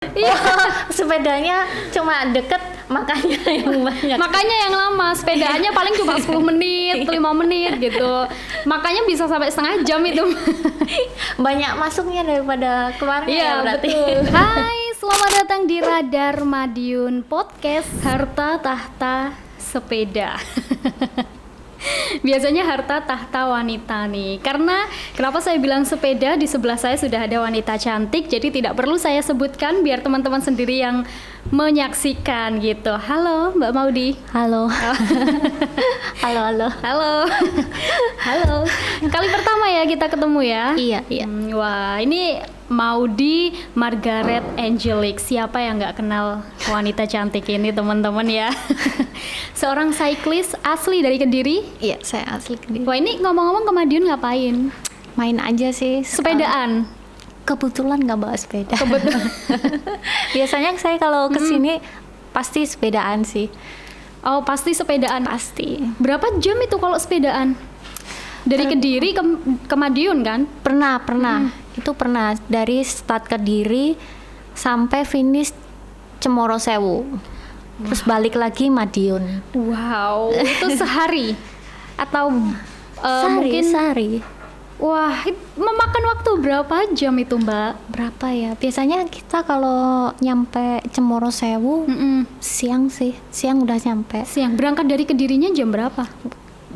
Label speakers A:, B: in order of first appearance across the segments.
A: Iya, sepedanya cuma deket, makanya yang banyak.
B: Makanya yang lama, sepedanya paling cuma 10 menit, 5 menit gitu. Makanya bisa sampai setengah jam itu.
A: Banyak masuknya daripada keluarnya
B: Iya,
A: ya berarti.
B: betul. Hai, selamat datang di Radar Madiun Podcast Harta Tahta Sepeda. Biasanya harta tahta wanita nih. Karena kenapa saya bilang sepeda, di sebelah saya sudah ada wanita cantik, jadi tidak perlu saya sebutkan biar teman-teman sendiri yang menyaksikan gitu. Halo Mbak Maudi.
A: Halo. Halo, halo.
B: Halo. Halo. Kali pertama ya kita ketemu ya.
A: Iya, iya.
B: Wah, ini Maudi Margaret Angelic. Siapa yang nggak kenal wanita cantik ini, teman-teman ya? Seorang cyclist asli dari Kediri.
A: Iya, saya asli Kediri.
B: Wah, ini ngomong-ngomong ke Madiun ngapain?
A: Main aja sih.
B: Sepedaan.
A: Kebetulan nggak bawa sepeda. Kebetulan. Biasanya saya kalau kesini pasti sepedaan sih.
B: Oh, pasti sepedaan.
A: Pasti.
B: Berapa jam itu kalau sepedaan? Dari Kediri ke Madiun kan?
A: Pernah. Itu pernah dari start Kediri sampai finish Cemoro Sewu. Terus balik lagi Madiun.
B: Wow, itu sehari atau mungkin
A: sehari.
B: wah, memakan waktu berapa jam itu, Mbak?
A: Berapa ya? Biasanya kita kalau nyampe Cemoro Sewu siang sih. Siang udah nyampe.
B: Siang. Berangkat dari Kedirinya jam berapa?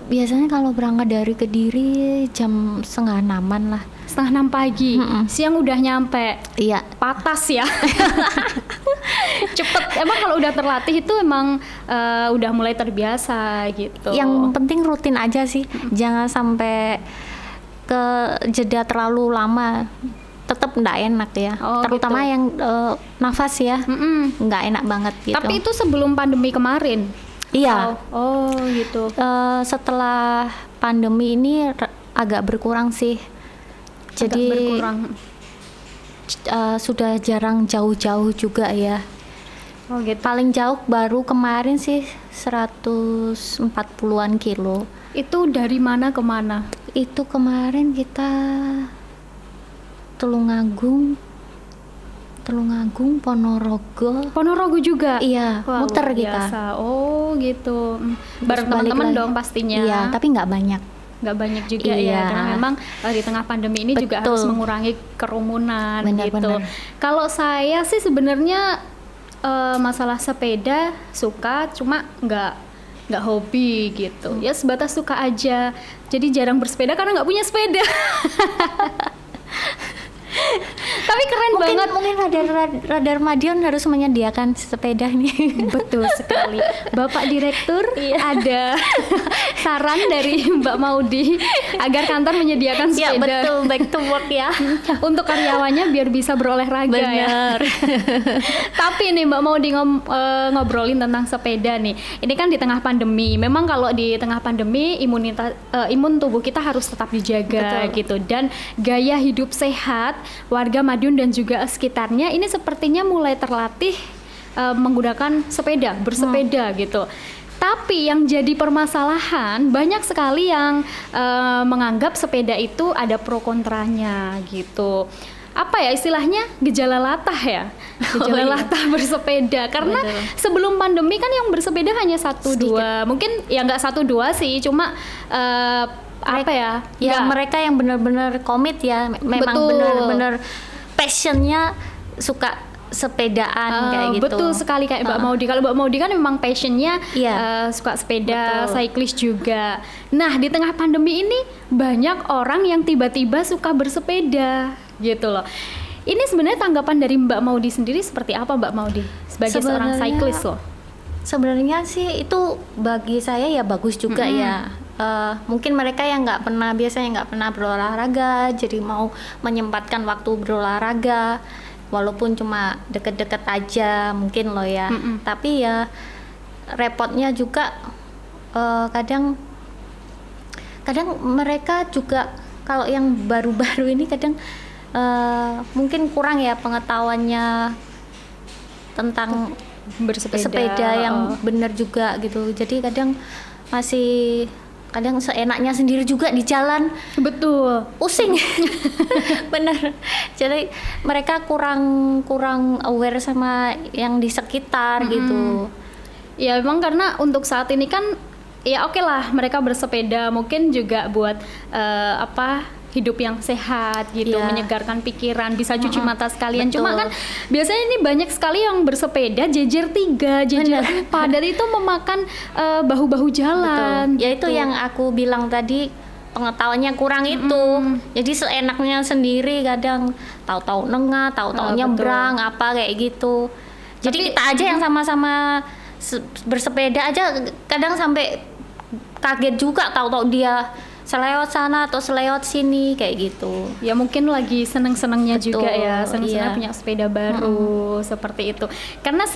A: Biasanya kalau berangkat dari Kediri jam 5:30 lah.
B: 5:30 pagi. Siang udah nyampe.
A: Iya.
B: Patas ya. Cepet. Emang kalau udah terlatih itu emang udah mulai terbiasa gitu.
A: Yang penting rutin aja sih. Jangan sampai ke jeda terlalu lama. Tetap nggak enak ya.
B: Oh,
A: terutama
B: gitu.
A: yang nafas ya. Nggak enak banget gitu.
B: Tapi itu sebelum pandemi kemarin.
A: Iya.
B: Oh, gitu.
A: Setelah pandemi ini agak berkurang sih. Jadi
B: Agak berkurang.
A: sudah jarang jauh-jauh juga ya.
B: Oh, gitu.
A: Paling jauh baru kemarin sih 140-an kilo.
B: Itu dari mana ke mana?
A: Itu kemarin kita Tulungagung,
B: Ponorogo juga?
A: Iya,
B: Wah,
A: muter
B: luar
A: kita.
B: biasa. Oh, gitu. Bareng
A: balik
B: teman-teman
A: lagi.
B: dong pastinya.
A: Iya, tapi nggak banyak.
B: Nggak banyak juga
A: Iya.
B: ya, karena memang di tengah pandemi ini juga
A: Betul.
B: harus mengurangi kerumunan
A: Benar,
B: gitu.
A: benar.
B: Kalau saya sih sebenarnya masalah sepeda suka, cuma nggak hobi gitu. Ya sebatas suka aja. Jadi jarang bersepeda karena nggak punya sepeda. Tapi keren banget.
A: Mungkin Radar Madiun harus menyediakan sepeda ini.
B: Betul sekali. Bapak Direktur, ada saran dari Mbak Maudi agar kantor menyediakan
A: Ya
B: sepeda.
A: betul, back to work ya.
B: Untuk karyawannya biar bisa berolahraga ya.
A: Benar.
B: Tapi nih Mbak Maudi ngobrolin tentang sepeda nih. Ini kan di tengah pandemi. Memang kalau di tengah pandemi imun tubuh kita harus tetap dijaga.
A: Betul.
B: Gitu. Dan gaya hidup sehat warga Madiun dan juga sekitarnya ini sepertinya mulai terlatih menggunakan sepeda, bersepeda gitu. Tapi yang jadi permasalahan, banyak sekali yang menganggap sepeda itu ada pro kontranya gitu. Apa ya istilahnya, gejala latah ya, gejala latah bersepeda. Karena sebelum pandemi kan yang bersepeda hanya 1-2, mungkin ya nggak 1-2 sih, cuma apa ya?
A: Ya
B: nggak-
A: mereka yang benar-benar komit ya, memang
B: Betul.
A: benar-benar passionnya suka sepedaan kayak gitu.
B: Betul sekali kayak Mbak Maudi. Kalau Mbak Maudi kan memang passionnya
A: Iya.
B: suka sepeda,
A: Betul.
B: cyclist juga. Nah di tengah pandemi ini banyak orang yang tiba-tiba suka bersepeda gitu loh. Ini sebenarnya tanggapan dari Mbak Maudi sendiri seperti apa Mbak Maudi sebagai seorang
A: Sebenarnya-
B: cyclist loh?
A: Sebenarnya sih itu bagi saya ya bagus juga ya. Mungkin mereka yang biasanya nggak pernah berolahraga, jadi mau menyempatkan waktu berolahraga, walaupun cuma deket-deket aja mungkin loh ya. Tapi ya repotnya juga kadang mereka juga kalau yang baru-baru ini kadang mungkin kurang ya pengetahuannya tentang
B: Bersepeda.
A: sepeda yang benar juga gitu. Jadi kadang masih kadang seenaknya sendiri juga di jalan,
B: Betul.
A: pusing. Bener. Jadi mereka kurang aware sama yang di sekitar gitu.
B: Ya memang karena untuk saat ini kan ya oke lah mereka bersepeda mungkin juga buat hidup yang sehat gitu,
A: Iya.
B: menyegarkan pikiran, bisa cuci mata sekalian.
A: Betul.
B: Cuma kan biasanya ini banyak sekali yang bersepeda jejer 3, jejer 4 dan itu memakan bahu-bahu jalan.
A: Ya itu
B: gitu.
A: yang aku bilang tadi, pengetahuannya kurang itu. Jadi seenaknya sendiri kadang tahu-tahu nengah, tahu-tahu
B: Betul.
A: nyebrang apa kayak gitu. Jadi
B: Tapi-
A: kita aja yang sama-sama bersepeda aja kadang sampai kaget juga, tahu-tahu dia selewat sana atau selewat sini kayak gitu.
B: Ya mungkin lagi seneng-senengnya
A: Betul,
B: juga ya, seneng-seneng
A: iya.
B: punya sepeda baru seperti itu. Karena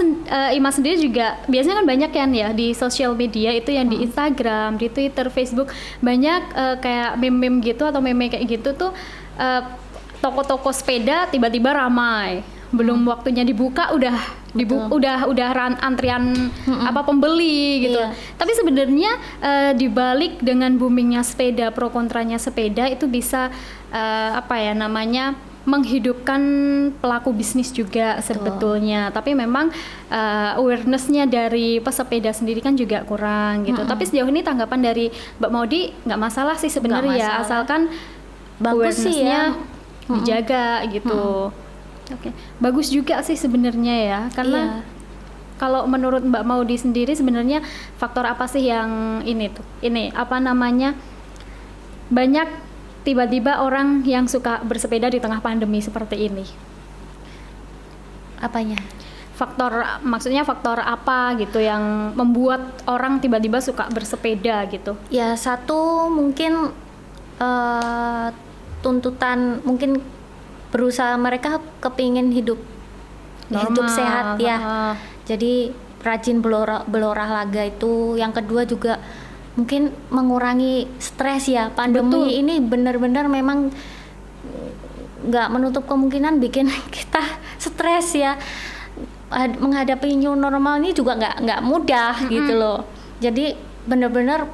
B: Ima sendiri juga biasanya kan banyak kan ya di sosial media itu yang di Instagram, di Twitter, Facebook banyak kayak meme-meme gitu atau meme kayak gitu tuh toko-toko sepeda tiba-tiba ramai. Belum waktunya dibuka udah antrian pembeli gitu.
A: Iya.
B: Tapi sebenarnya dibalik dengan boomingnya sepeda, pro kontranya sepeda itu bisa menghidupkan pelaku bisnis juga sebetulnya. Tapi memang awarenessnya dari pesepeda sendiri kan juga kurang gitu. Tapi sejauh ini tanggapan dari Mbak Maudi nggak masalah sih sebenarnya ya,
A: masalah.
B: asalkan
A: Bagus sih ya.
B: awareness-nya dijaga gitu. Oke, bagus juga sih sebenarnya ya, karena
A: Iya.
B: kalau menurut Mbak Maudi sendiri sebenarnya faktor apa sih yang banyak tiba-tiba orang yang suka bersepeda di tengah pandemi seperti ini?
A: Apanya?
B: Maksudnya faktor apa gitu yang membuat orang tiba-tiba suka bersepeda gitu?
A: Ya satu mungkin tuntutan, mungkin berusaha mereka kepingin hidup
B: Normal,
A: sehat ya.
B: heeh.
A: Jadi rajin berolahraga itu. Yang kedua juga mungkin mengurangi stres ya. Pandemi
B: Betul.
A: ini benar-benar memang nggak menutup kemungkinan bikin kita stres ya. Menghadapi new normal ini juga nggak mudah gitu loh. Jadi benar-benar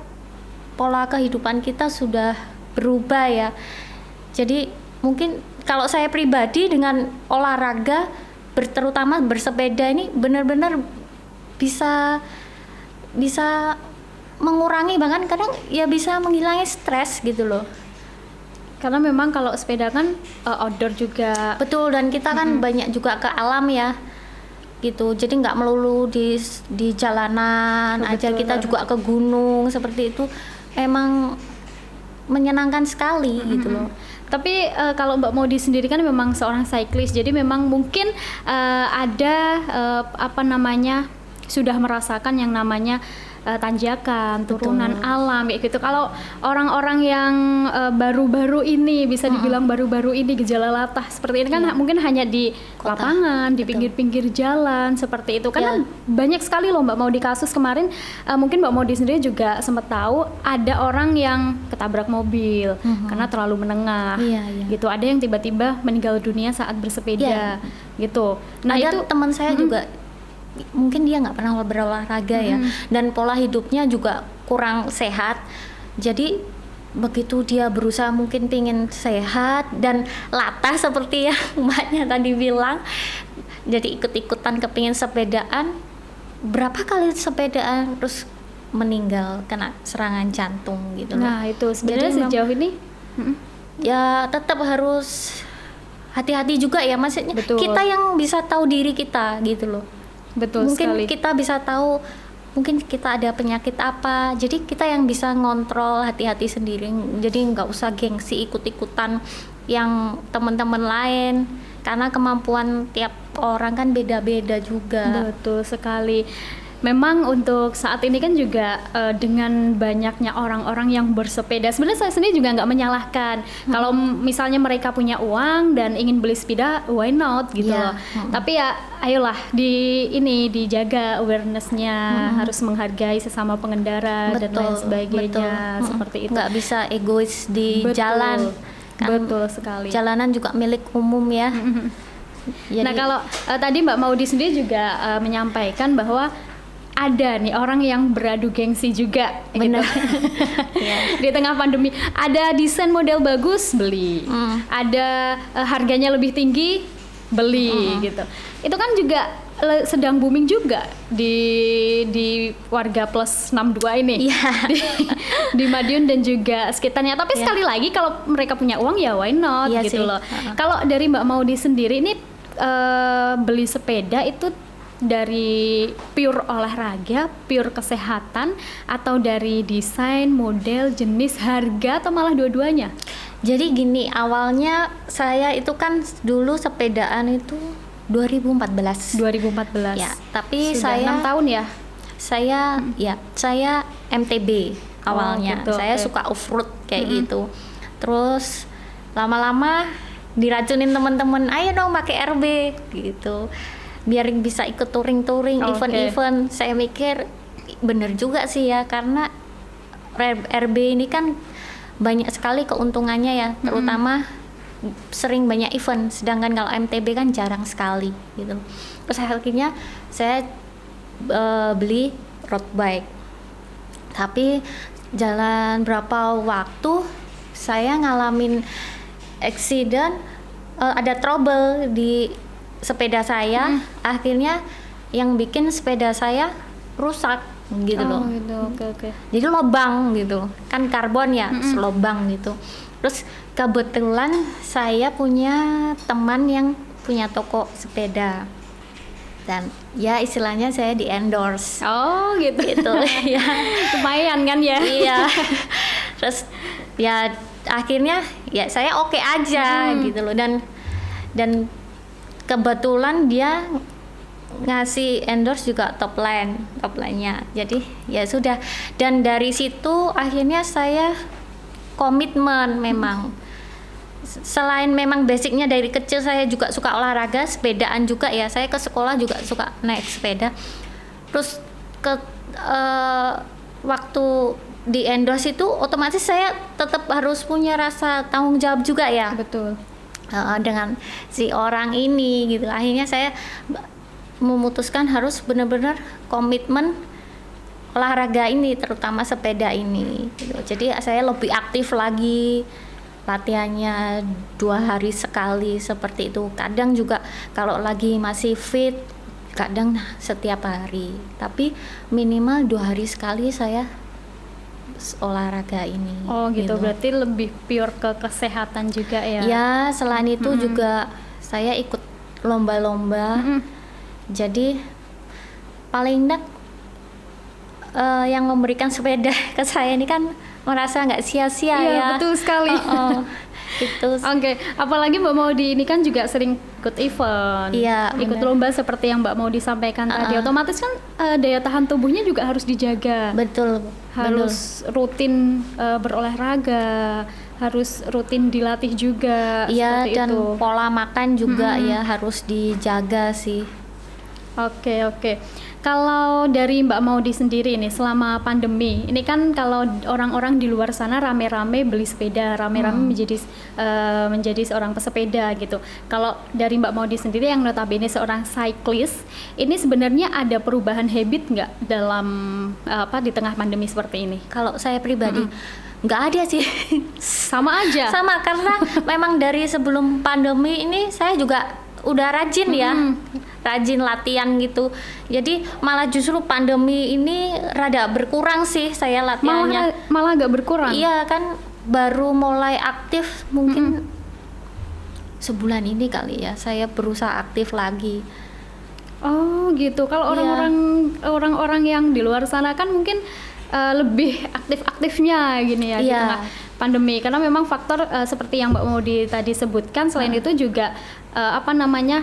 A: pola kehidupan kita sudah berubah ya. Jadi mungkin kalau saya pribadi dengan olahraga, terutama bersepeda ini benar-benar bisa mengurangi, bahkan kadang ya bisa menghilangi stres gitu loh.
B: Karena memang kalau sepeda kan outdoor juga.
A: Betul, dan kita kan banyak juga ke alam ya gitu. Jadi nggak melulu di jalanan aja,
B: Betul.
A: kita juga ke gunung seperti itu. Emang menyenangkan sekali gitu loh.
B: Tapi kalau Mbak Maudi sendiri kan memang seorang cyclist, jadi memang mungkin ada sudah merasakan yang namanya tanjakan, turunan alam kayak gitu. Kalau orang-orang yang baru-baru ini bisa dibilang baru-baru ini gejala latah seperti ini kan mungkin hanya di
A: Kota.
B: lapangan, di pinggir-pinggir jalan seperti itu. Karena banyak sekali loh Mbak Maudi kasus kemarin, mungkin Mbak Maudi sendiri juga sempat tahu ada orang yang ketabrak mobil karena terlalu menengah.
A: Iya.
B: Gitu. Ada yang tiba-tiba meninggal dunia saat bersepeda gitu. Nah,
A: Ada
B: itu
A: teman saya juga mungkin dia nggak pernah berolahraga ya, dan pola hidupnya juga kurang sehat. Jadi begitu dia berusaha mungkin pingin sehat dan latah seperti yang mbaknya tadi bilang, jadi ikut-ikutan kepingin sepedaan, berapa kali sepedaan terus meninggal kena serangan jantung gitu loh.
B: Nah, itu sebenarnya
A: Jadi memang-
B: sejauh ini
A: Ya tetap harus hati-hati juga ya, maksudnya
B: Betul.
A: kita yang bisa tahu diri kita gitu loh.
B: betul
A: Mungkin
B: sekali.
A: kita bisa tahu mungkin kita ada penyakit apa, jadi kita yang bisa ngontrol hati-hati sendiri, jadi nggak usah gengsi ikut-ikutan yang teman-teman lain, karena kemampuan tiap orang kan beda-beda juga.
B: Betul sekali. Memang untuk saat ini kan juga dengan banyaknya orang-orang yang bersepeda, sebenarnya saya sendiri juga nggak menyalahkan. Kalau misalnya mereka punya uang dan ingin beli sepeda, why not gitu
A: Iya.
B: loh. Tapi ya ayolah dijaga awareness-nya, harus menghargai sesama pengendara dan lain sebagainya,
A: betul.
B: seperti itu.
A: Nggak bisa egois di
B: Betul.
A: jalan. Kan
B: Betul sekali.
A: jalanan juga milik umum ya.
B: Nah, kalau tadi Mbak Maudi sendiri juga menyampaikan bahwa ada nih orang yang beradu gengsi juga,
A: Bener.
B: gitu.
A: Iya.
B: Di tengah pandemi ada desain model bagus beli, ada harganya lebih tinggi beli, gitu. Itu kan juga sedang booming juga di warga plus 62 ini.
A: Iya.
B: Di Madiun dan juga sekitarnya. Tapi sekali lagi kalau mereka punya uang ya why not,
A: Iya
B: gitu
A: sih.
B: loh. Kalau dari Mbak Maudi sendiri ini beli sepeda itu dari pure olahraga, pure kesehatan, atau dari desain, model, jenis, harga, atau malah dua-duanya?
A: Jadi gini, awalnya saya itu kan dulu sepedaan itu 2014.
B: 2014.
A: Ya, tapi
B: Sudah
A: saya
B: 6 tahun ya?
A: saya MTB awalnya.
B: gitu,
A: Saya
B: oke.
A: suka off-road kayak gitu. Terus lama-lama diracunin teman-teman, ayo dong pakai RB gitu. Biar bisa ikut touring-touring,
B: Oke.
A: event-event. Saya mikir bener juga sih ya, karena RB ini kan banyak sekali keuntungannya ya, terutama sering banyak event, sedangkan kalau MTB kan jarang sekali gitu. Terus akhirnya saya beli road bike, tapi jalan berapa waktu saya ngalamin accident, ada trouble di sepeda saya, akhirnya yang bikin sepeda saya rusak gitu loh.
B: Gitu, oke.
A: Jadi lobang gitu, kan karbon ya, terus lobang gitu. Terus kebetulan saya punya teman yang punya toko sepeda, dan ya istilahnya saya di endorse
B: Oh gitu.
A: gitu ya.
B: Lumayan kan ya?
A: Iya. Terus ya akhirnya ya saya oke aja gitu loh, dan kebetulan dia ngasih endorse juga top line-nya. Jadi ya sudah, dan dari situ akhirnya saya komitmen memang. Selain memang basicnya dari kecil saya juga suka olahraga, sepedaan juga ya. Saya ke sekolah juga suka naik sepeda. Terus waktu di endorse itu otomatis saya tetap harus punya rasa tanggung jawab juga ya.
B: Betul.
A: Dengan si orang ini gitu. Akhirnya saya memutuskan harus benar-benar komitmen olahraga ini, terutama sepeda ini gitu. Jadi saya lebih aktif lagi, latihannya 2 hari sekali seperti itu. Kadang juga kalau lagi masih fit, kadang setiap hari, tapi minimal 2 hari sekali saya olahraga ini.
B: Oh gitu, berarti lebih pure ke kesehatan juga ya?
A: Ya, selain itu juga saya ikut lomba-lomba. Jadi paling enggak yang memberikan sepeda ke saya ini kan merasa nggak sia-sia
B: Iya,
A: ya.
B: betul sekali.
A: Gitu.
B: Oke, apalagi Mbak Maudi ini kan juga sering ikut event,
A: Iya,
B: ikut
A: benar.
B: lomba seperti yang Mbak Maudi sampaikan tadi. Otomatis kan daya tahan tubuhnya juga harus dijaga.
A: Betul.
B: Harus rutin berolahraga, harus rutin dilatih juga.
A: Iya,
B: seperti
A: dan
B: itu.
A: pola makan juga ya harus dijaga sih.
B: Oke. Kalau dari Mbak Maudi sendiri nih selama pandemi, ini kan kalau orang-orang di luar sana rame-rame beli sepeda, rame-rame menjadi seorang pesepeda gitu. Kalau dari Mbak Maudi sendiri yang notabene seorang cyclist, ini sebenarnya ada perubahan habit nggak dalam di tengah pandemi seperti ini?
A: Kalau saya pribadi nggak ada sih.
B: Sama aja.
A: Sama, karena memang dari sebelum pandemi ini saya juga udah rajin ya, rajin latihan gitu. Jadi malah justru pandemi ini rada berkurang sih saya latihannya.
B: Malah agak berkurang.
A: Iya kan, baru mulai aktif mungkin sebulan ini kali ya, saya berusaha aktif lagi.
B: Oh gitu. Kalau
A: Iya.
B: orang-orang yang di luar sana kan mungkin lebih aktif-aktifnya gini ya di
A: Iya.
B: tengah pandemi, karena memang faktor seperti yang Mbak Maudi tadi sebutkan, selain itu juga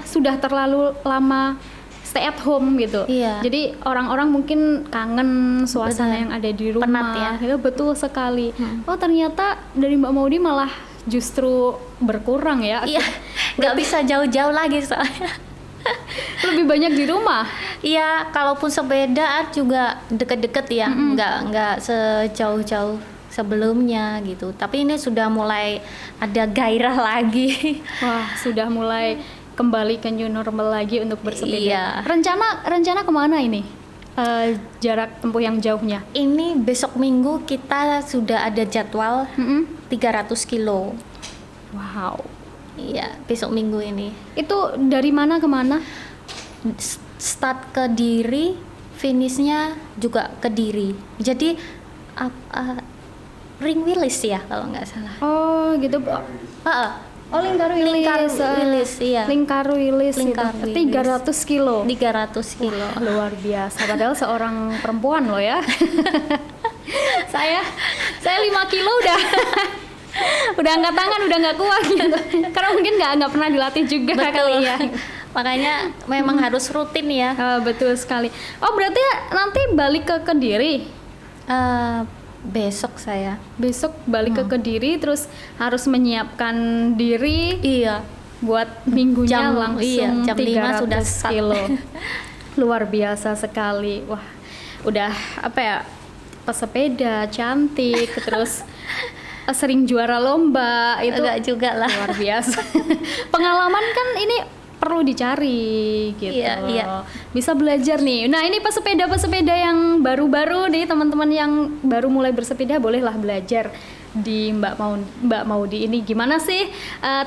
B: sudah terlalu lama stay at home gitu.
A: Iya.
B: Jadi orang-orang mungkin kangen suasana
A: Benar.
B: yang ada di rumah.
A: Penat ya.
B: Gitu, betul sekali. Oh ternyata dari Mbak Maudi malah justru berkurang ya.
A: Iya, nggak bisa jauh-jauh lagi soalnya.
B: Lebih banyak di rumah.
A: Iya, kalaupun sepeda juga deket-deket ya, nggak sejauh-jauh sebelumnya gitu. Tapi ini sudah mulai ada gairah lagi.
B: Wah, sudah mulai kembali ke new normal lagi untuk bersepeda.
A: Iya.
B: Rencana kemana ini? jarak tempuh yang jauhnya?
A: Ini besok Minggu kita sudah ada jadwal 300 kilo.
B: Wow.
A: Iya, besok Minggu ini.
B: Itu dari mana ke mana?
A: Start ke Diri, finishnya juga ke Diri. Jadi Ring Wilis ya kalau nggak salah.
B: Oh gitu. Oh Lingkaru Wilis.
A: Iya.
B: Lingkaru Wilis.
A: Lingkaru
B: Gitu.
A: Wilis.
B: 300 kilo.
A: 300 kilo.
B: Wah, luar biasa. Padahal seorang perempuan loh ya. saya 5 kilo udah angkat tangan, udah nggak kuat gitu. Karena mungkin nggak pernah dilatih juga.
A: Betul.
B: Kali ya.
A: Makanya memang harus rutin ya.
B: Betul sekali. Oh berarti nanti balik ke Kediri?
A: Besok saya.
B: Besok balik ke Kediri, terus harus menyiapkan diri.
A: Iya.
B: Buat minggunya langsung
A: jam 5 sudah
B: kilo. Luar biasa sekali. Wah, udah apa ya? Pesepeda cantik, terus sering juara lomba itu.
A: Enggak juga lah.
B: Luar biasa. Pengalaman kan ini perlu dicari gitu.
A: Iya.
B: Bisa belajar nih. Nah, ini pesepeda yang baru-baru nih, teman-teman yang baru mulai bersepeda bolehlah belajar di Mbak Maudi ini. Gimana sih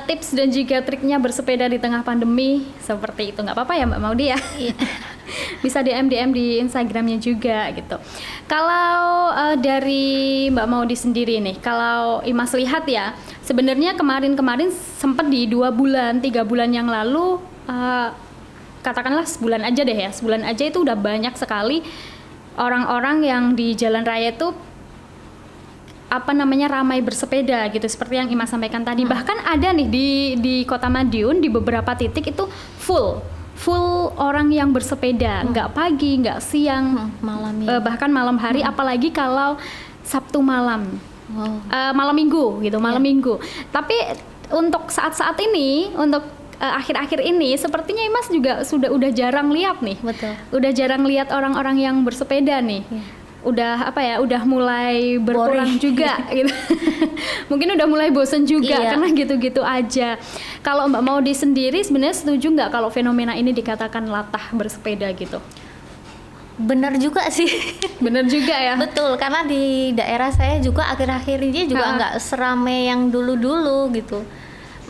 B: tips dan juga triknya bersepeda di tengah pandemi seperti itu? Nggak apa-apa ya Mbak Maudi ya?
A: Iya.
B: Bisa DM di Instagramnya juga gitu. Kalau dari Mbak Maudi sendiri nih, kalau Imas lihat ya, sebenarnya kemarin sempat di 2 bulan, 3 bulan yang lalu, katakanlah sebulan aja deh ya, sebulan aja itu udah banyak sekali orang-orang yang di jalan raya itu ramai bersepeda gitu, seperti yang Imas sampaikan tadi. Bahkan ada nih di Kota Madiun di beberapa titik itu full orang yang bersepeda, nggak pagi, nggak siang,
A: malam
B: bahkan malam hari, apalagi kalau Sabtu malam, malam Minggu gitu, Minggu. Tapi untuk saat-saat ini, untuk akhir-akhir ini, sepertinya Imas juga udah jarang lihat nih.
A: Betul.
B: Udah jarang lihat orang-orang yang bersepeda nih. Udah udah mulai berkurang juga gitu. Mungkin udah mulai bosen juga karena gitu-gitu aja. Kalau Mbak Maudi sendiri sebenarnya setuju nggak kalau fenomena ini dikatakan latah bersepeda gitu?
A: Bener juga sih.
B: Bener juga ya.
A: Betul, karena di daerah saya juga akhir-akhir ini juga nggak serame yang dulu-dulu gitu.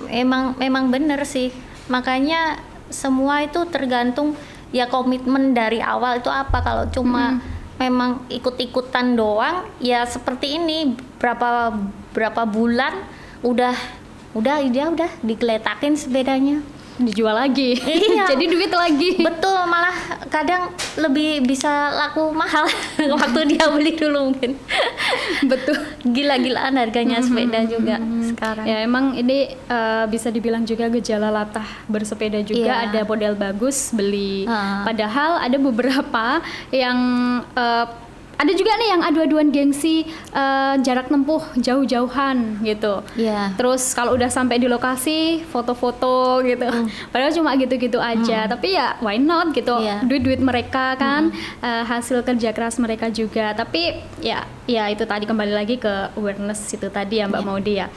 A: Memang bener sih. Makanya semua itu tergantung ya komitmen dari awal itu apa. Kalau cuma memang ikut-ikutan doang ya seperti ini, berapa bulan udah digeletakin sepedanya,
B: dijual lagi.
A: Iya.
B: Jadi duit lagi.
A: Betul, malah kadang lebih bisa laku mahal waktu dia beli dulu mungkin.
B: Betul.
A: Gila-gilaan harganya sepeda juga sekarang.
B: Ya emang ini bisa dibilang juga gejala latah bersepeda juga. Ada model bagus beli. Padahal ada beberapa yang ada juga nih yang adu-aduan gengsi jarak tempuh jauh-jauhan gitu. Terus kalau udah sampai di lokasi foto-foto gitu. Padahal cuma gitu-gitu aja. Tapi ya why not gitu. Duit-duit mereka kan, hasil kerja keras mereka juga. Tapi ya itu tadi kembali lagi ke awareness itu tadi ya Mbak Maudi ya.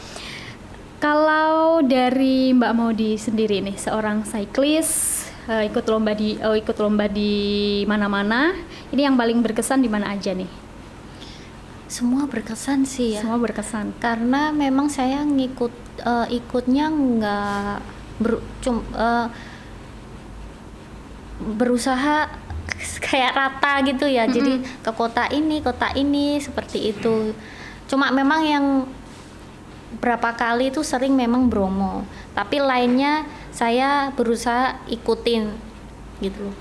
B: Kalau dari Mbak Maudi sendiri nih, seorang cyclist, ikut lomba di mana-mana. Ini yang paling berkesan di mana aja nih?
A: Semua berkesan sih ya.
B: Semua berkesan.
A: Karena memang saya ikutnya nggak berusaha kayak rata gitu ya. Jadi ke kota ini seperti itu. Cuma memang yang berapa kali itu sering memang Bromo. Tapi lainnya saya berusaha ikutin gitu.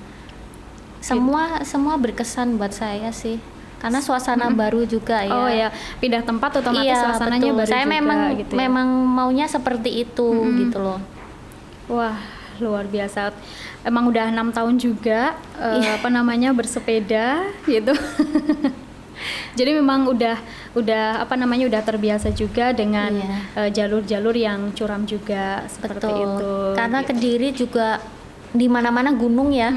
A: Semua berkesan buat saya sih, karena suasana baru juga ya.
B: Oh ya, pindah tempat otomatis suasananya baru
A: saya
B: juga gitu ya.
A: memang maunya seperti itu gitu loh.
B: Wah, luar biasa. Emang udah 6 tahun juga bersepeda gitu. Jadi memang udah terbiasa juga dengan jalur-jalur yang curam juga seperti itu.
A: Karena gitu. Kediri juga di mana-mana gunung ya.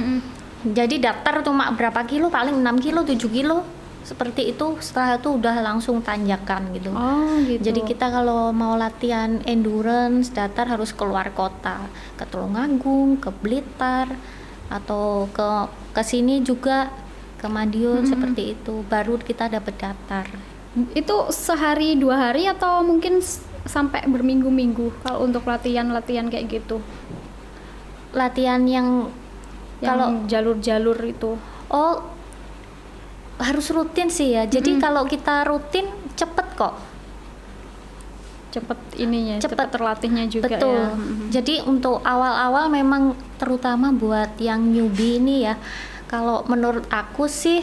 A: Jadi datar cuma berapa kilo, paling 6 kilo, 7 kilo. Seperti itu, setelah itu udah langsung tanjakan gitu.
B: Oh, gitu.
A: Jadi kita kalau mau latihan endurance datar harus keluar kota, ke Tulungagung, ke Blitar, atau ke sini juga ke Madiun seperti itu, baru kita dapat daftar.
B: Itu sehari 2 hari atau mungkin sampai berminggu-minggu kalau untuk latihan kayak gitu?
A: Latihan yang kalau
B: jalur-jalur itu.
A: Oh, harus rutin sih ya. Jadi kalau kita rutin cepet kok.
B: Cepet ininya, cepet terlatihnya juga.
A: Betul.
B: Ya.
A: Jadi untuk awal-awal memang terutama buat yang newbie ini ya, kalau menurut aku sih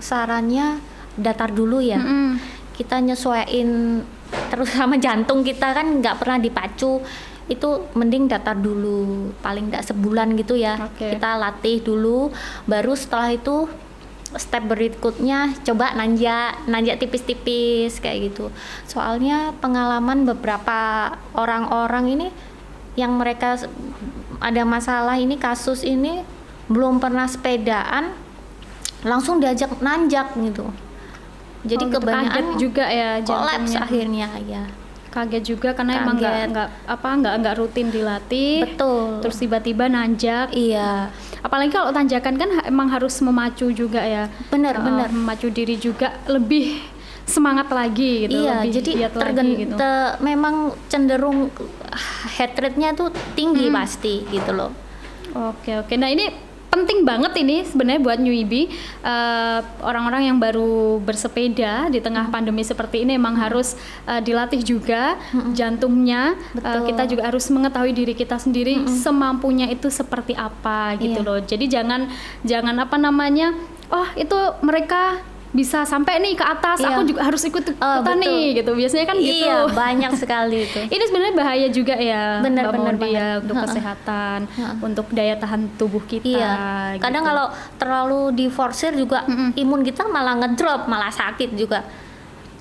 A: sarannya datar dulu ya. Kita nyesuaiin terutama jantung kita kan nggak pernah dipacu, itu mending datar dulu paling nggak sebulan gitu ya. Kita latih dulu, baru setelah itu step berikutnya coba nanjak tipis-tipis kayak gitu. Soalnya pengalaman beberapa orang-orang ini yang mereka ada masalah ini, kasus ini belum pernah sepedaan langsung diajak nanjak gitu. Jadi kebanyakan
B: juga ya
A: kolaps akhirnya ya.
B: Kaget juga karena emang nggak rutin dilatih.
A: Betul.
B: Terus tiba-tiba nanjak.
A: Iya.
B: Apalagi kalau tanjakan kan emang harus memacu juga ya.
A: Benar.
B: Memacu diri juga lebih semangat lagi gitu.
A: Iya,
B: lebih
A: jadi
B: gitu.
A: Memang cenderung heart rate-nya tuh tinggi pasti gitu loh.
B: Oke. Nah ini penting banget ini sebenarnya buat newbie, orang-orang yang baru bersepeda di tengah pandemi seperti ini emang harus dilatih juga jantungnya. Kita juga harus mengetahui diri kita sendiri semampunya itu seperti apa gitu loh. Jadi jangan oh itu mereka bisa sampai nih ke atas, aku juga harus ikutan nih gitu. Biasanya kan gitu.
A: Iya, banyak sekali itu.
B: Ini sebenarnya bahaya juga ya,
A: benar
B: ya untuk kesehatan, untuk daya tahan tubuh kita.
A: Iya. Kadang
B: gitu.
A: kalau terlalu diforsir juga imun kita malah ngedrop, malah sakit juga.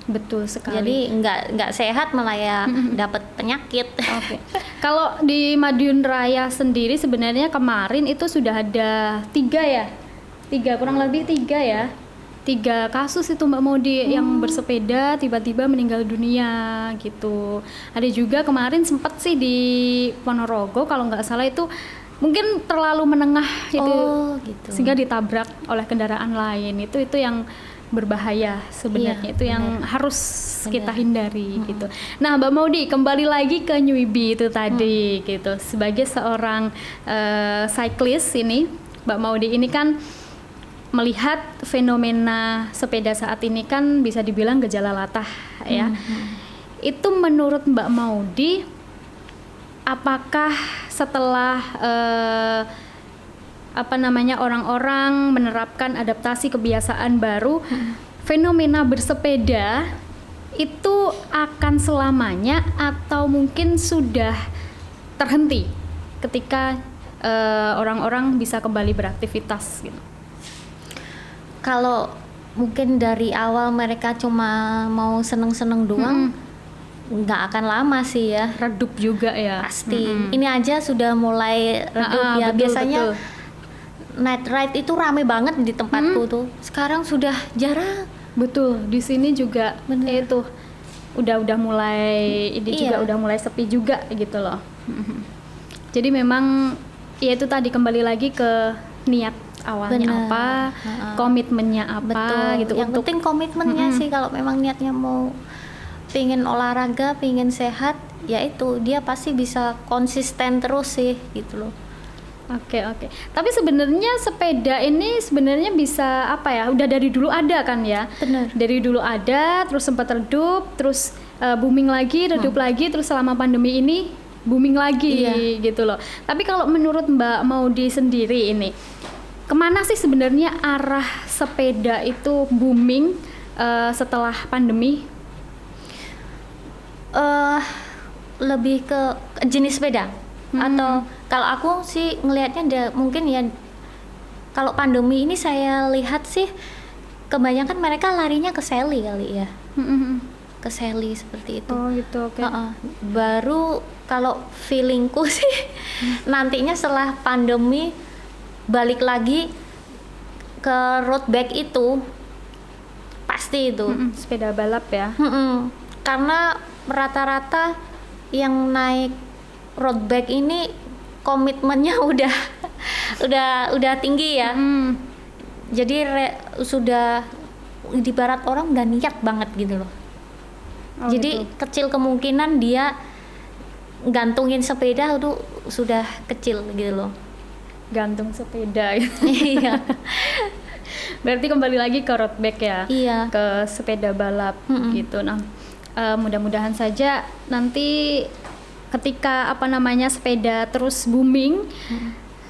B: Betul sekali.
A: Jadi nggak sehat, malah ya dapat penyakit.
B: Oke. Kalau di Madiun Raya sendiri sebenarnya kemarin itu sudah ada 3 kurang lebih 3 kasus itu Mbak Maudi yang bersepeda tiba-tiba meninggal dunia gitu. Ada juga kemarin sempat sih di Ponorogo kalau nggak salah itu mungkin terlalu menengah itu
A: gitu.
B: Sehingga ditabrak oleh kendaraan lain. Itu yang berbahaya sebenarnya. Itu yang harus kita hindari gitu. Nah Mbak Maudi kembali lagi ke newbie itu tadi gitu. Sebagai seorang cyclist ini Mbak Maudi ini kan melihat fenomena sepeda saat ini kan bisa dibilang gejala latah ya. Itu menurut Mbak Maudi, apakah setelah orang-orang menerapkan adaptasi kebiasaan baru, fenomena bersepeda itu akan selamanya atau mungkin sudah terhenti ketika orang-orang bisa kembali beraktivitas gitu?
A: Kalau mungkin dari awal mereka cuma mau seneng-seneng doang, nggak akan lama sih ya.
B: Redup juga ya.
A: Pasti. Ini aja sudah mulai redup ya.
B: Betul,
A: biasanya night ride itu rame banget di tempatku tuh. Sekarang sudah jarang.
B: Betul. Di sini juga itu udah mulai juga udah mulai sepi juga gitu loh. Jadi memang ya itu tadi kembali lagi ke niat awalnya apa, komitmennya apa.
A: Betul.
B: Gitu.
A: Yang penting komitmennya sih, kalau memang niatnya mau pingin olahraga, pingin sehat, ya itu dia pasti bisa konsisten terus sih gitu loh.
B: Oke. Tapi sebenarnya sepeda ini sebenarnya bisa apa ya? Udah dari dulu ada kan ya?
A: Benar.
B: Dari dulu ada, terus sempat redup, terus booming lagi, redup lagi, terus selama pandemi ini booming lagi gitu loh. Tapi kalau menurut Mbak Maudi sendiri ini, kemana sih sebenarnya arah sepeda itu booming setelah pandemi?
A: Lebih ke jenis sepeda atau kalau aku sih ngelihatnya mungkin ya, kalau pandemi ini saya lihat sih kebanyakan mereka larinya ke Sally kali ya. Ke Sally seperti itu.
B: Oh gitu, oke.
A: Baru kalau feelingku sih nantinya setelah pandemi balik lagi ke road bike itu pasti itu
B: sepeda balap ya.
A: Karena rata-rata yang naik road bike ini komitmennya udah tinggi ya. Jadi sudah di barat orang udah niat banget gitu loh.
B: Oh,
A: Jadi
B: gitu.
A: kecil kemungkinan dia gantungin sepeda itu sudah kecil gitu loh.
B: Gantung sepeda gitu.
A: Iya.
B: Berarti kembali lagi ke road bike ya,
A: Iya.
B: ke sepeda balap gitu. Nah, mudah-mudahan saja nanti ketika sepeda terus booming,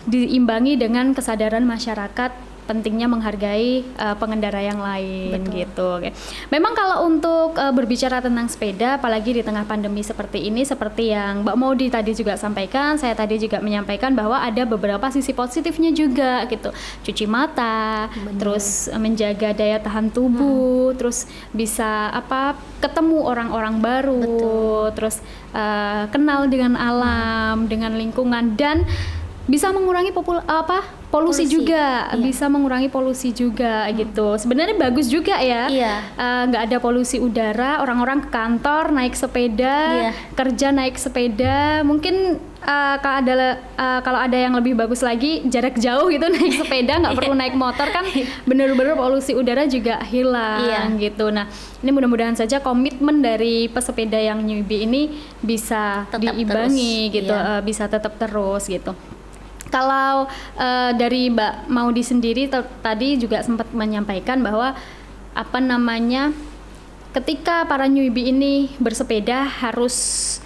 B: diimbangi dengan kesadaran masyarakat pentingnya menghargai pengendara yang lain.
A: Betul.
B: Gitu. Oke. Memang kalau untuk berbicara tentang sepeda, apalagi di tengah pandemi seperti ini, seperti yang Mbak Maudy tadi juga sampaikan, saya tadi juga menyampaikan bahwa ada beberapa sisi positifnya juga gitu. Cuci mata,
A: Benar.
B: terus menjaga daya tahan tubuh, terus bisa ketemu orang-orang baru,
A: Betul.
B: terus kenal dengan alam, dengan lingkungan, dan bisa mengurangi polusi juga,
A: Iya.
B: bisa mengurangi polusi juga gitu. Sebenarnya bagus juga ya.
A: Iya.
B: Nggak ada polusi udara, orang-orang ke kantor naik sepeda,
A: Iya.
B: kerja naik sepeda. Mungkin kalau ada yang lebih bagus lagi, jarak jauh gitu naik sepeda, nggak perlu naik motor kan, bener-bener polusi udara juga hilang gitu. Nah, ini mudah-mudahan saja komitmen dari pesepeda yang newbie ini bisa
A: Tetap
B: diimbangi
A: terus,
B: gitu,
A: iya.
B: bisa tetap terus gitu. Kalau dari Mbak Maudy sendiri tadi juga sempat menyampaikan bahwa ketika para newbie ini bersepeda harus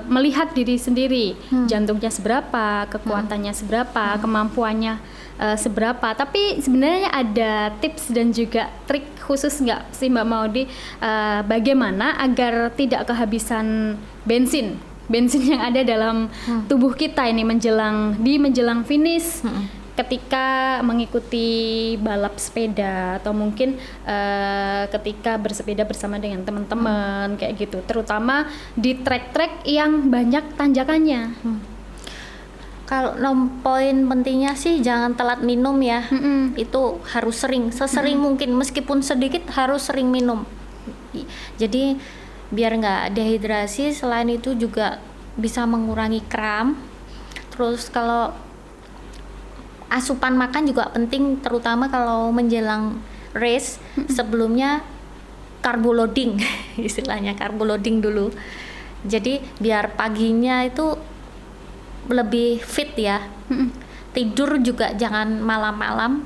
B: melihat diri sendiri, jantungnya seberapa, kekuatannya seberapa, kemampuannya seberapa. Tapi sebenarnya ada tips dan juga trik khusus nggak sih Mbak Maudy, bagaimana agar tidak kehabisan bensin yang ada dalam tubuh kita ini menjelang finish ketika mengikuti balap sepeda, atau mungkin ketika bersepeda bersama dengan teman-teman kayak gitu, terutama di trek-trek yang banyak tanjakannya.
A: Kalau poin pentingnya sih jangan telat minum ya. Itu harus sesering mungkin, meskipun sedikit harus sering minum. Jadi biar nggak dehidrasi. Selain itu juga bisa mengurangi kram. Terus kalau asupan makan juga penting, terutama kalau menjelang race. Sebelumnya carbo loading istilahnya carbo loading dulu. Jadi biar paginya itu lebih fit ya. Tidur juga jangan malam-malam,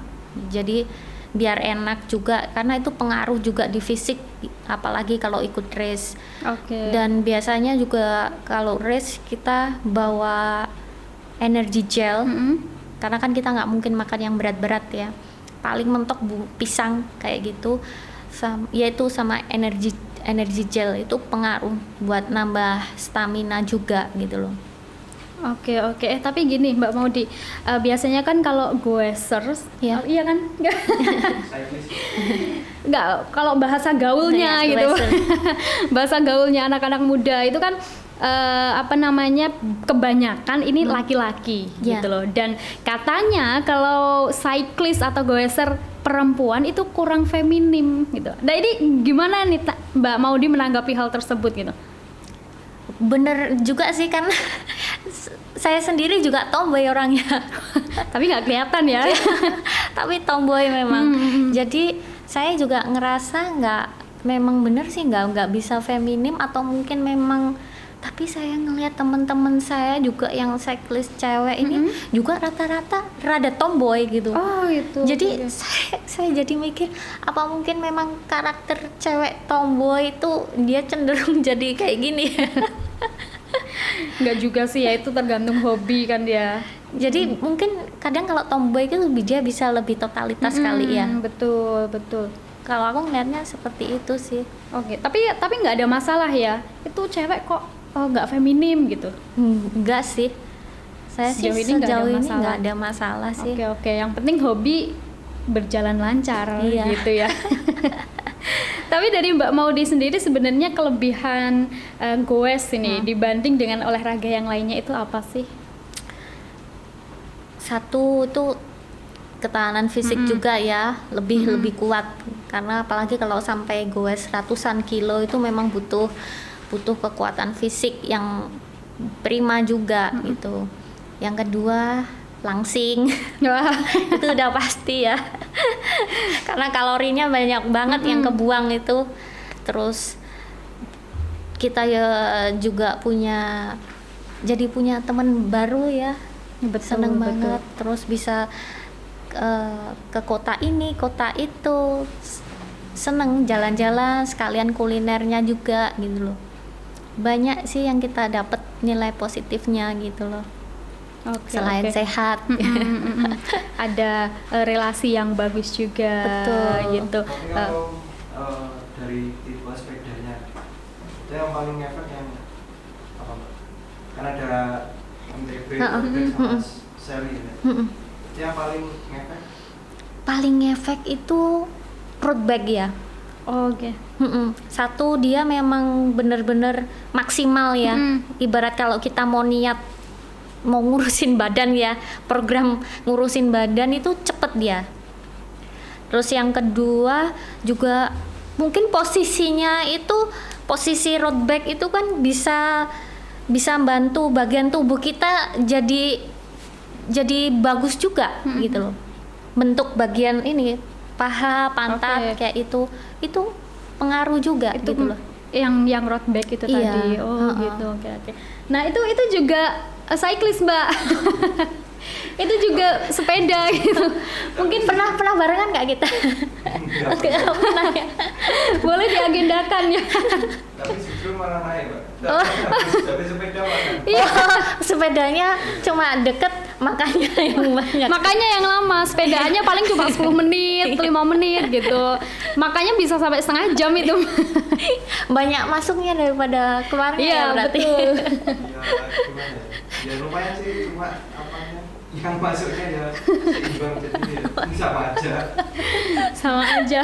A: jadi biar enak juga, karena itu pengaruh juga di fisik, apalagi kalau ikut race.
B: Oke.
A: Dan biasanya juga kalau race kita bawa energy gel, karena kan kita nggak mungkin makan yang berat-berat ya, paling mentok pisang kayak gitu, yaitu sama energy gel itu pengaruh buat nambah stamina juga gitu loh.
B: Oke. Tapi gini Mbak Maudy, biasanya kan kalau goesers,
A: Ya.
B: iya kan? Nggak, kalau bahasa gaulnya
A: Nah, ya,
B: gitu,
A: goeser.
B: bahasa gaulnya anak-anak muda itu kan kebanyakan ini laki-laki
A: Ya.
B: gitu loh. Dan katanya kalau cyclist atau goeser perempuan itu kurang feminim gitu. Nah ini gimana nih Mbak Maudy menanggapi hal tersebut gitu?
A: Bener juga sih, karena saya sendiri juga tomboy orangnya.
B: Tapi nggak kelihatan ya.
A: Tapi tomboy memang. Jadi saya juga ngerasa memang bener sih nggak bisa feminim, atau mungkin memang, tapi saya ngelihat teman-teman saya juga yang cyclist cewek ini juga rata-rata rada tomboy gitu.
B: Oh itu.
A: Jadi saya jadi mikir, apa mungkin memang karakter cewek tomboy itu dia cenderung jadi kayak gini.
B: Nggak juga sih ya, itu tergantung hobi kan dia.
A: Jadi mungkin kadang kalau tomboy itu dia bisa lebih totalitas kali ya.
B: Betul.
A: Kalau aku ngeliatnya seperti itu sih.
B: Oke, tapi nggak ada masalah ya. Itu cewek kok nggak feminim gitu.
A: Enggak sih. Saya
B: Sejauh
A: sih
B: ini nggak ada
A: sejauh ini
B: masalah.
A: nggak ada masalah sih.
B: Oke. Yang penting hobi berjalan lancar
A: Iya.
B: gitu ya. Tapi dari Mbak Maudy sendiri sebenarnya kelebihan goes ini dibanding dengan olahraga yang lainnya itu apa sih?
A: Satu tuh ketahanan fisik juga ya, lebih kuat, karena apalagi kalau sampai goes ratusan kilo itu memang butuh kekuatan fisik yang prima juga gitu. Yang kedua langsing.
B: Wah.
A: Itu udah pasti ya. Karena kalorinya banyak banget yang kebuang itu. Terus kita ya juga jadi punya teman baru ya. Seneng banget. Terus bisa ke kota ini, kota itu. Seneng jalan-jalan, sekalian kulinernya juga gitu loh. Banyak sih yang kita dapat nilai positifnya gitu loh. Selain sehat.
B: Ada relasi yang bagus juga.
A: Betul.
B: Gitu.
C: Tapi kalau dari tipe sepedanya, itu yang paling ngefek yang apa Mbak? Kan ada MTB, sama seri ya. Itu yang paling ngefek?
A: Paling ngefek itu road bike ya.
B: Oke.
A: Satu, dia memang bener-bener maksimal ya. Ibarat kalau kita mau niat mau ngurusin badan ya, program ngurusin badan itu cepet dia. Terus yang kedua juga mungkin posisinya itu, posisi road bike itu kan bisa bantu bagian tubuh kita jadi bagus juga gitu loh. Bentuk bagian ini paha, pantat kayak itu pengaruh juga
B: Itu
A: gitu loh.
B: Yang road bike itu
A: Iya.
B: tadi. Gitu. Oke. Nah, itu juga cyclist, Mbak. Itu juga sepeda gitu.
A: Mungkin pernah barengan nggak kita? Nggak pernah ya.
B: Boleh diagendakan ya.
C: Tapi justru malah naik Mbak.
A: Oh.
C: Tapi sepeda mana?
B: Iya.
A: Sepedanya cuma deket, makanya yang banyak.
B: Makanya yang lama, sepedanya paling cuma 10 menit, 5 menit gitu. Makanya bisa sampai setengah jam itu.
A: Banyak masuknya daripada keluarnya
B: Iya,
A: ya berarti.
B: betul.
C: Ya gimana ya? Ya lumayan sih, cuma apanya yang masuknya ya seimbang, jadi ya sama aja.
B: Sama aja.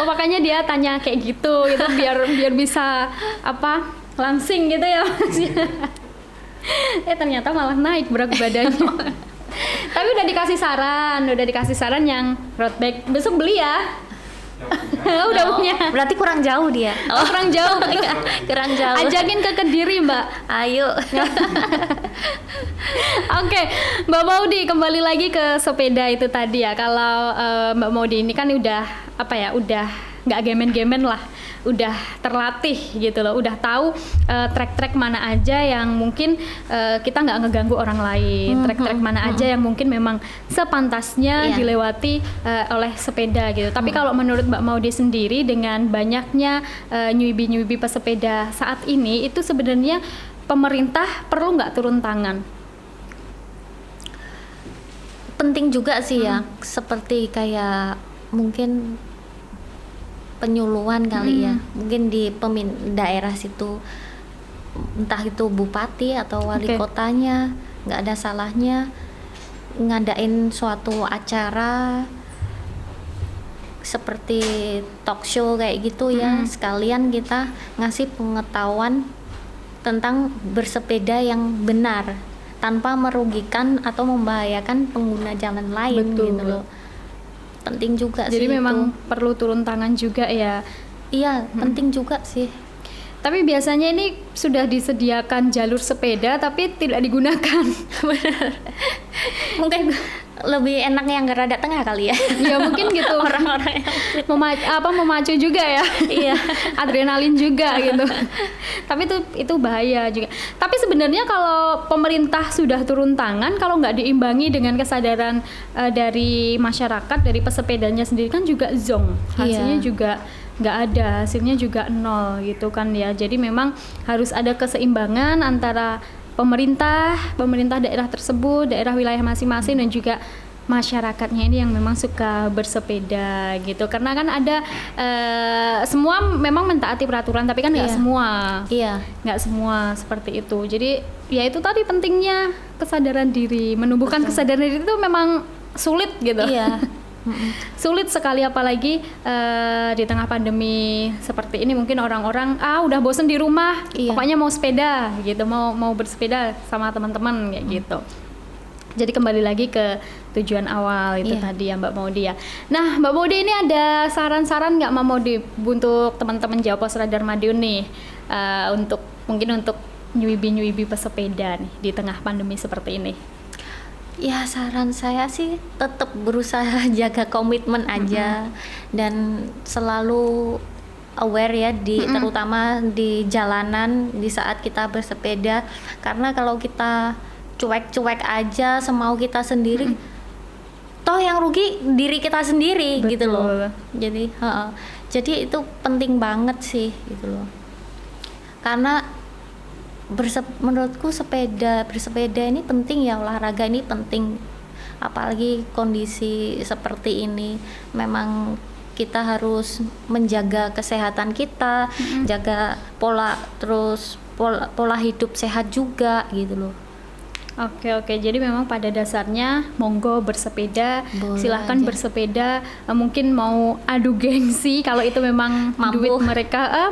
B: Oh, makanya dia tanya kayak gitu biar bisa langsing gitu ya Mas. Ternyata malah naik berat badannya. Tapi udah dikasih saran yang road bike. Besok beli ya. Udah punya.
A: Berarti kurang jauh dia.
B: Oh, kurang jauh.
A: Kurang jauh.
B: Ajakin ke Kediri, Mbak.
A: Ayo.
B: Oke, Mbak Maudy, kembali lagi ke sepeda itu tadi ya. Kalau Mbak Maudy ini kan udah udah nggak gemen-gemen lah, udah terlatih gitu loh, udah tahu trek-trek mana aja yang mungkin kita nggak ngeganggu orang lain, trek-trek mana aja yang mungkin memang sepantasnya dilewati oleh sepeda gitu. Tapi kalau menurut Mbak Maudy sendiri, dengan banyaknya nyuibi-nyuibi pesepeda saat ini, itu sebenarnya pemerintah perlu nggak turun tangan?
A: Penting juga sih ya, seperti kayak mungkin penyuluhan kali ya, mungkin di daerah situ, entah itu bupati atau wali kotanya, nggak ada salahnya ngadain suatu acara seperti talk show kayak gitu ya, sekalian kita ngasih pengetahuan tentang bersepeda yang benar tanpa merugikan atau membahayakan pengguna jalan lain.
B: Betul.
A: Gitu loh. Penting juga
B: Jadi
A: sih. Jadi
B: memang perlu turun tangan juga ya.
A: Iya, penting juga sih.
B: Tapi biasanya ini sudah disediakan jalur sepeda tapi tidak digunakan.
A: Benar. Mungkin lebih enak yang garda tengah kali ya.
B: Ya mungkin gitu.
A: Orang-orang yang
B: memacu juga ya.
A: Iya.
B: Adrenalin juga gitu. Tapi itu bahaya juga. Tapi sebenarnya kalau pemerintah sudah turun tangan, kalau nggak diimbangi dengan kesadaran dari masyarakat, dari pesepedanya sendiri kan juga zonk. Hasilnya juga nggak ada, hasilnya juga nol gitu kan ya. Jadi memang harus ada keseimbangan antara pemerintah daerah tersebut, daerah wilayah masing-masing, dan juga masyarakatnya ini yang memang suka bersepeda gitu. Karena kan ada semua memang mentaati peraturan, tapi kan nggak semua.
A: Iya.
B: Nggak semua seperti itu. Jadi ya itu tadi pentingnya kesadaran diri, menumbuhkan kesadaran diri itu memang sulit gitu.
A: Iya.
B: Sulit sekali, apalagi di tengah pandemi seperti ini. Mungkin orang-orang udah bosen di rumah, pokoknya mau sepeda gitu, mau bersepeda sama teman-teman kayak gitu. Jadi kembali lagi ke tujuan awal itu tadi ya Mbak Maudy ya. Nah Mbak Maudy, ini ada saran-saran nggak Mbak Maudy untuk teman-teman Jawa Pos Radar Madiun nih, mungkin untuk nyuibi pesepeda nih di tengah pandemi seperti ini?
A: Ya saran saya sih tetap berusaha jaga komitmen aja dan selalu aware ya terutama di jalanan di saat kita bersepeda, karena kalau kita cuek-cuek aja semau kita sendiri, toh yang rugi diri kita sendiri.
B: Betul.
A: Gitu loh. Jadi itu penting banget sih gitu loh. Karena menurutku bersepeda ini penting ya, olahraga ini penting, apalagi kondisi seperti ini memang kita harus menjaga kesehatan kita, jaga pola hidup sehat juga gitu loh.
B: Oke, jadi memang pada dasarnya monggo bersepeda,
A: Boleh
B: silahkan
A: aja.
B: bersepeda. Mungkin mau adu gengsi kalau itu memang
A: Mampu.
B: duit mereka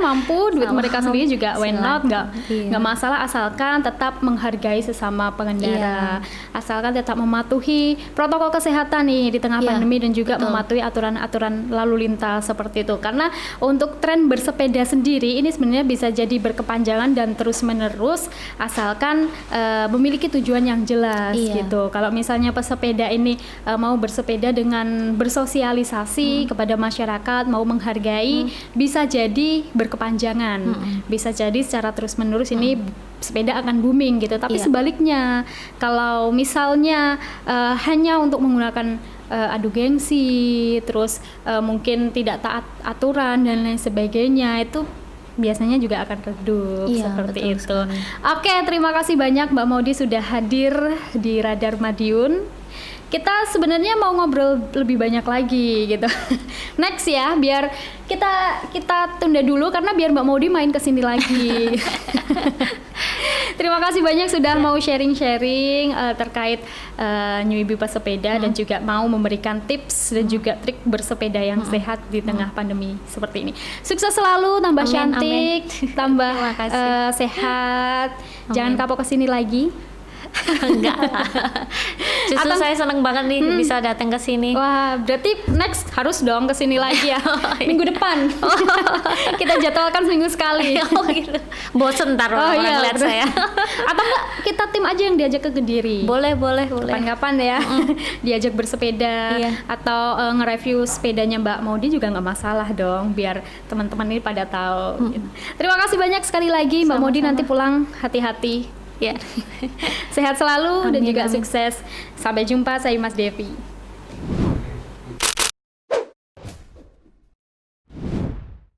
B: duit mereka sendiri juga why not,
A: Silakan.
B: nggak masalah, asalkan tetap menghargai sesama pengendara, asalkan tetap mematuhi protokol kesehatan nih di tengah
A: Iya,
B: pandemi dan juga
A: betul.
B: mematuhi aturan-aturan lalu lintas seperti itu. Karena untuk tren bersepeda sendiri ini sebenarnya bisa jadi berkepanjangan dan terus menerus asalkan memiliki tujuan yang jelas
A: Iya.
B: gitu. Kalau misalnya pesepeda ini mau bersepeda dengan bersosialisasi kepada masyarakat, mau menghargai, bisa jadi berkepanjangan. Bisa jadi secara terus-menerus ini sepeda akan booming gitu. Tapi
A: Iya.
B: sebaliknya, kalau misalnya hanya untuk menggunakan adu gengsi, terus mungkin tidak taat aturan dan lain sebagainya, itu biasanya juga akan redup
A: Iya,
B: seperti
A: betul
B: itu.
A: sekali.
B: Oke, terima kasih banyak Mbak Maudi sudah hadir di Radar Madiun. Kita sebenarnya mau ngobrol lebih banyak lagi gitu. Next ya, biar kita tunda dulu karena biar Mbak Maudi main ke sini lagi. Terima kasih banyak sudah mau sharing-sharing terkait Nyuibi pesepeda dan juga mau memberikan tips dan juga trik bersepeda yang sehat di tengah pandemi seperti ini. Sukses selalu, tambah
A: Amin,
B: cantik, tambah
A: Terima kasih.
B: sehat. Jangan
A: Amin.
B: kapok kesini lagi.
A: Enggak lah. Justru saya seneng banget nih bisa datang ke sini.
B: Wah, berarti next harus dong kesini lagi ya. Minggu depan. Kita jadwalkan seminggu sekali.
A: Oh gitu. Bosen ntar orang lihat
B: bener.
A: saya.
B: Atau enggak kita tim aja yang diajak ke Kediri.
A: Boleh.
B: Kapan-kapan ya diajak bersepeda
A: Iya.
B: atau nge-review sepedanya Mbak Maudi juga nggak masalah dong, biar teman-teman ini pada tahu. Gitu. Terima kasih banyak sekali lagi Mbak Maudi,
A: Sama-sama.
B: nanti pulang hati-hati.
A: Ya.
B: Sehat selalu dan
A: Amin,
B: juga
A: amin.
B: sukses. Sampai jumpa, saya Mas Devi.